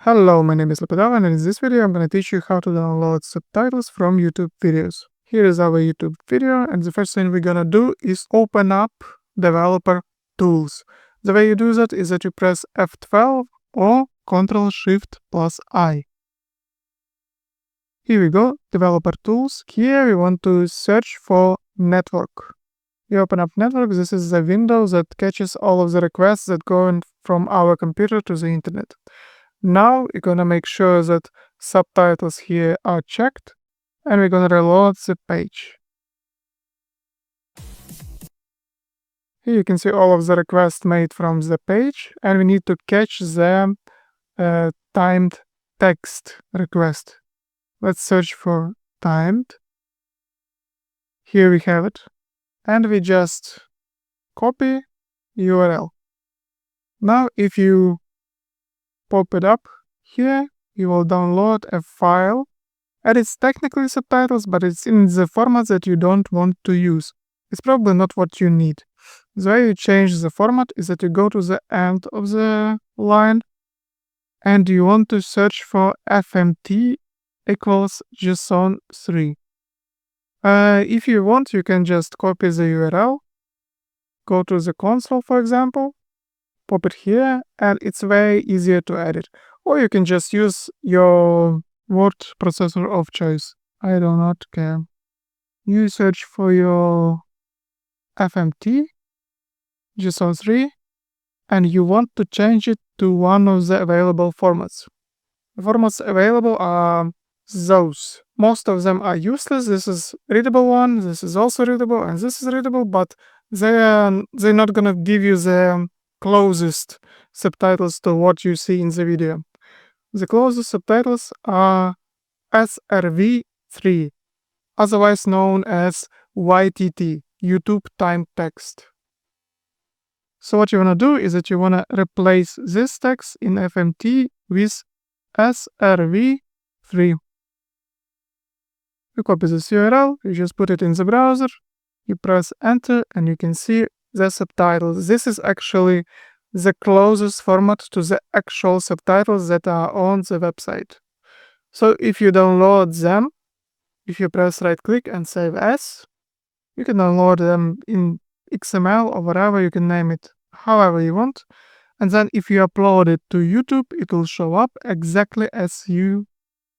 Hello, my name is Lepedov, and in this video I'm going to teach you how to download subtitles from YouTube videos. Here is our YouTube video, and the first thing we're going to do is open up Developer Tools. The way you do that is that you press F12 or Ctrl+Shift+I. Here we go, Developer Tools. Here we want to search for Network. You open up Network. This is the window that catches all of the requests that go in from our computer to the internet. Now we're gonna make sure that subtitles here are checked, and we're gonna reload the page. Here you can see all of the requests made from the page, and we need to catch the timed text request. Let's search for timed. Here we have it, and we just copy URL. Now if you pop it up here, you will download a file, and it's technically subtitles, but it's in the format that you don't want to use. It's probably not what you need. The way you change the format is that you go to the end of the line, and you want to search for FMT equals JSON3. If you want, you can just copy the URL, go to the console, for example, pop it here, and it's way easier to edit. Or you can just use your word processor of choice. I do not care. You search for your FMT, JSON3, and you want to change it to one of the available formats. The formats available are those. Most of them are useless. This is readable one, this is also readable, and this is readable, but they're not gonna give you the closest subtitles to what you see in the video. The closest subtitles are SRV3, otherwise known as YTT, YouTube Time Text. So what you want to do is that you want to replace this text in FMT with SRV3. You copy this URL, you just put it in the browser, you press enter, and you can see the subtitles. This is actually the closest format to the actual subtitles that are on the website. So if you download them, if you press right click and save as, you can download them in XML or whatever, you can name it however you want. And then if you upload it to YouTube, it will show up exactly as you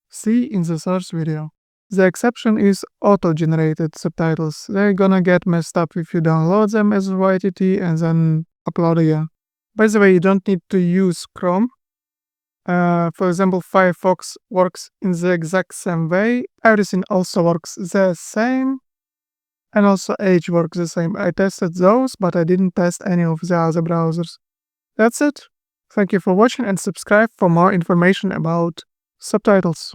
see in the source video. The exception is auto-generated subtitles. They're gonna get messed up if you download them as YTT and then upload again. By the way, you don't need to use Chrome. For example, Firefox works in the exact same way. Everything also works the same. And also Edge works the same. I tested those, but I didn't test any of the other browsers. That's it. Thank you for watching, and subscribe for more information about subtitles.